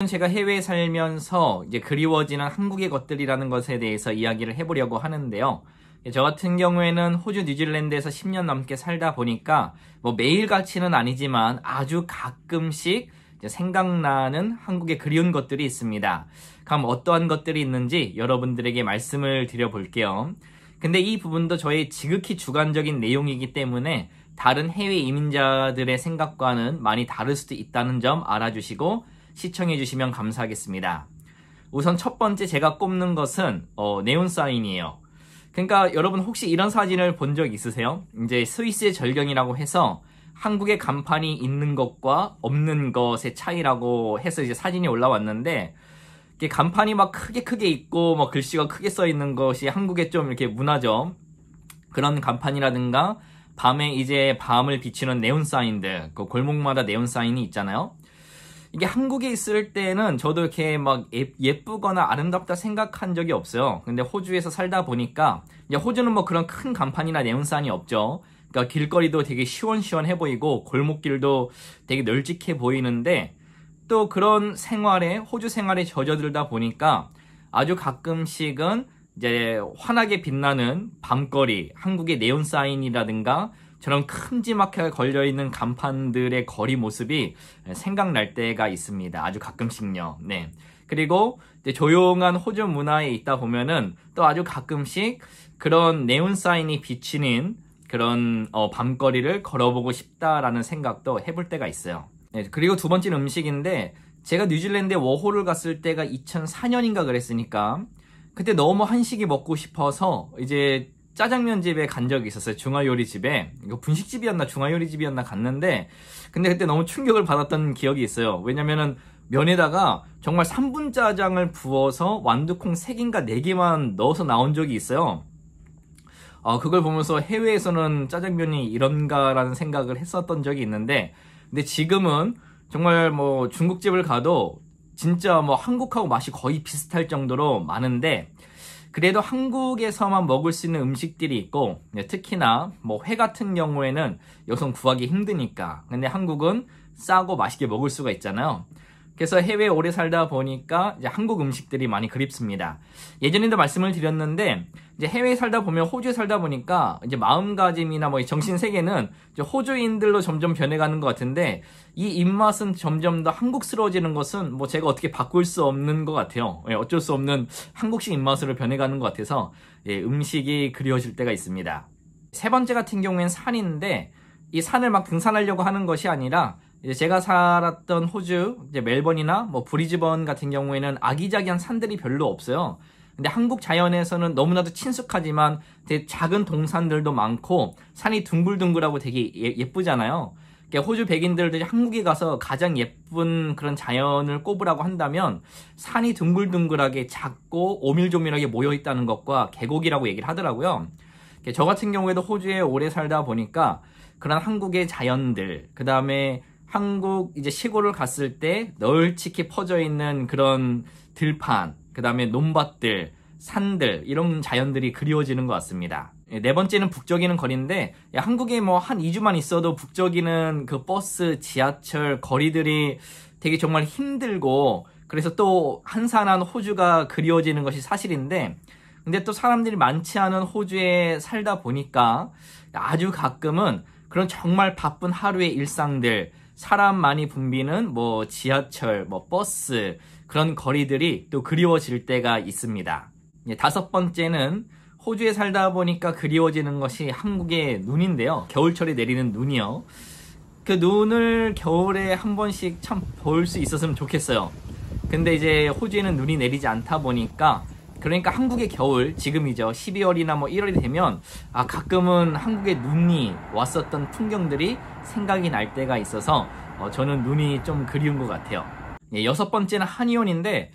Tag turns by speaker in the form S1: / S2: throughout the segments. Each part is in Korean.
S1: 제가 해외에 살면서 이제 그리워지는 한국의 것들이라는 것에 대해서 이야기를 해보려고 하는데요. 저 같은 경우에는 호주, 뉴질랜드에서 10년 넘게 살다 보니까 뭐 매일같이는 아니지만 아주 가끔씩 생각나는 한국의 그리운 것들이 있습니다. 그럼 어떠한 것들이 있는지 여러분들에게 말씀을 드려볼게요. 근데 이 부분도 저의 지극히 주관적인 내용이기 때문에 다른 해외 이민자들의 생각과는 많이 다를 수도 있다는 점 알아주시고 시청해 주시면 감사하겠습니다. 우선 첫 번째 제가 꼽는 것은 네온사인이에요. 그러니까 여러분 혹시 이런 사진을 본 적 있으세요? 이제 스위스의 절경이라고 해서 한국의 간판이 있는 것과 없는 것의 차이라고 해서 이제 사진이 올라왔는데, 이게 간판이 막 크게 있고 뭐 글씨가 크게 써 있는 것이 한국의 좀 이렇게 문화죠. 그런 간판이라든가 밤에 이제 밤을 비추는 네온사인들, 그 골목마다 네온사인이 있잖아요. 이게 한국에 있을 때는 저도 이렇게 막 예쁘거나 아름답다 생각한 적이 없어요. 근데 호주에서 살다 보니까, 이제 호주는 뭐 그런 큰 간판이나 네온사인이 없죠. 그러니까 길거리도 되게 시원시원해 보이고 골목길도 되게 널찍해 보이는데, 또 그런 생활에, 호주 생활에 젖어들다 보니까 아주 가끔씩은 이제 환하게 빛나는 밤거리, 한국의 네온사인이라든가 저런 큼지막하게 걸려있는 간판들의 거리 모습이 생각날 때가 있습니다. 아주 가끔씩요. 네. 그리고 이제 조용한 호주 문화에 있다 보면은 또 아주 가끔씩 그런 네온사인이 비치는 그런 밤거리를 걸어보고 싶다라는 생각도 해볼 때가 있어요. 네. 그리고 두 번째는 음식인데, 제가 뉴질랜드에 워홀을 갔을 때가 2004년인가 그랬으니까 그때 너무 한식이 먹고 싶어서 이제 짜장면 집에 간 적이 있었어요. 중화요리집에. 이거 분식집이었나 중화요리집이었나 갔는데, 근데 그때 너무 충격을 받았던 기억이 있어요. 왜냐면은 면에다가 정말 3분 짜장을 부어서 완두콩 3개인가 4개만 넣어서 나온 적이 있어요. 그걸 보면서 해외에서는 짜장면이 이런가라는 생각을 했었던 적이 있는데, 근데 지금은 정말 뭐 중국집을 가도 진짜 뭐 한국하고 맛이 거의 비슷할 정도로 많은데, 그래도 한국에서만 먹을 수 있는 음식들이 있고, 특히나 뭐 회 같은 경우에는 여기선 구하기 힘드니까. 근데 한국은 싸고 맛있게 먹을 수가 있잖아요. 그래서 해외에 오래 살다 보니까 이제 한국 음식들이 많이 그립습니다. 예전에도 말씀을 드렸는데, 이제 해외에 살다 보면, 호주에 살다 보니까 이제 마음가짐이나 뭐 정신 세계는 이제 호주인들로 점점 변해가는 것 같은데, 이 입맛은 점점 더 한국스러워지는 것은 뭐 제가 어떻게 바꿀 수 없는 것 같아요. 어쩔 수 없는 한국식 입맛으로 변해가는 것 같아서 음식이 그리워질 때가 있습니다. 세 번째 같은 경우엔 산인데, 이 산을 막 등산하려고 하는 것이 아니라, 이제 제가 살았던 호주, 이제 멜번이나 뭐 브리즈번 같은 경우에는 아기자기한 산들이 별로 없어요. 근데 한국 자연에서는 너무나도 친숙하지만 되게 작은 동산들도 많고 산이 둥글둥글하고 되게 예쁘잖아요. 그러니까 호주 백인들도 한국에 가서 가장 예쁜 그런 자연을 꼽으라고 한다면 산이 둥글둥글하게 작고 오밀조밀하게 모여있다는 것과 계곡이라고 얘기를 하더라고요. 그러니까 저 같은 경우에도 호주에 오래 살다 보니까 그런 한국의 자연들, 그 다음에 한국 이제 시골을 갔을 때 널찍이 퍼져 있는 그런 들판, 그 다음에 논밭들, 산들, 이런 자연들이 그리워지는 것 같습니다. 네 번째는 북적이는 거리인데, 한국에 뭐 한 2주만 있어도 북적이는 그 버스, 지하철, 거리들이 되게 정말 힘들고, 그래서 또 한산한 호주가 그리워지는 것이 사실인데, 근데 또 사람들이 많지 않은 호주에 살다 보니까 아주 가끔은 그런 정말 바쁜 하루의 일상들, 사람 많이 붐비는 뭐 지하철, 뭐 버스, 그런 거리들이 또 그리워질 때가 있습니다. 다섯 번째는 호주에 살다 보니까 그리워지는 것이 한국의 눈인데요. 겨울철에 내리는 눈이요. 그 눈을 겨울에 한 번씩 참 볼 수 있었으면 좋겠어요. 근데 이제 호주에는 눈이 내리지 않다 보니까, 그러니까 한국의 겨울, 지금이죠. 12월이나 뭐 1월이 되면 가끔은 한국에 눈이 왔었던 풍경들이 생각이 날 때가 있어서 저는 눈이 좀 그리운 것 같아요. 여섯 번째는 한의원인데,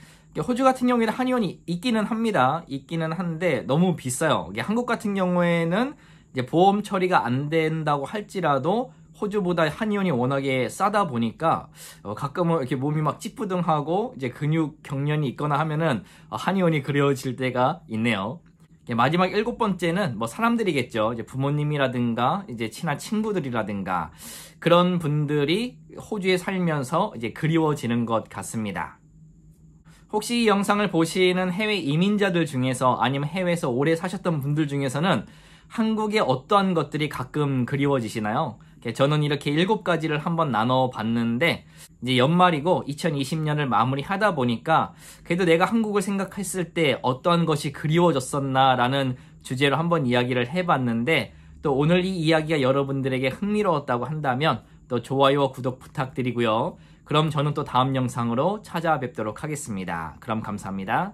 S1: 호주 같은 경우에는 한의원이 있기는 합니다. 있기는 한데 너무 비싸요. 한국 같은 경우에는 이제 보험 처리가 안 된다고 할지라도 호주보다 한의원이 워낙에 싸다 보니까 가끔은 이렇게 몸이 막 찌뿌둥하고 이제 근육 경련이 있거나 하면은 한의원이 그리워질 때가 있네요. 마지막 일곱 번째는 뭐 사람들이겠죠. 이제 부모님이라든가 이제 친한 친구들이라든가 그런 분들이 호주에 살면서 이제 그리워지는 것 같습니다. 혹시 이 영상을 보시는 해외 이민자들 중에서 아니면 해외에서 오래 사셨던 분들 중에서는 한국의 어떠한 것들이 가끔 그리워지시나요? 저는 이렇게 7가지를 한번 나눠봤는데 이제 연말이고 2020년을 마무리하다 보니까 그래도 내가 한국을 생각했을 때 어떠한 것이 그리워졌었나 라는 주제로 한번 이야기를 해봤는데 또 오늘 이 이야기가 여러분들에게 흥미로웠다고 한다면 또 좋아요와 구독 부탁드리고요. 그럼 저는 또 다음 영상으로 찾아뵙도록 하겠습니다. 그럼 감사합니다.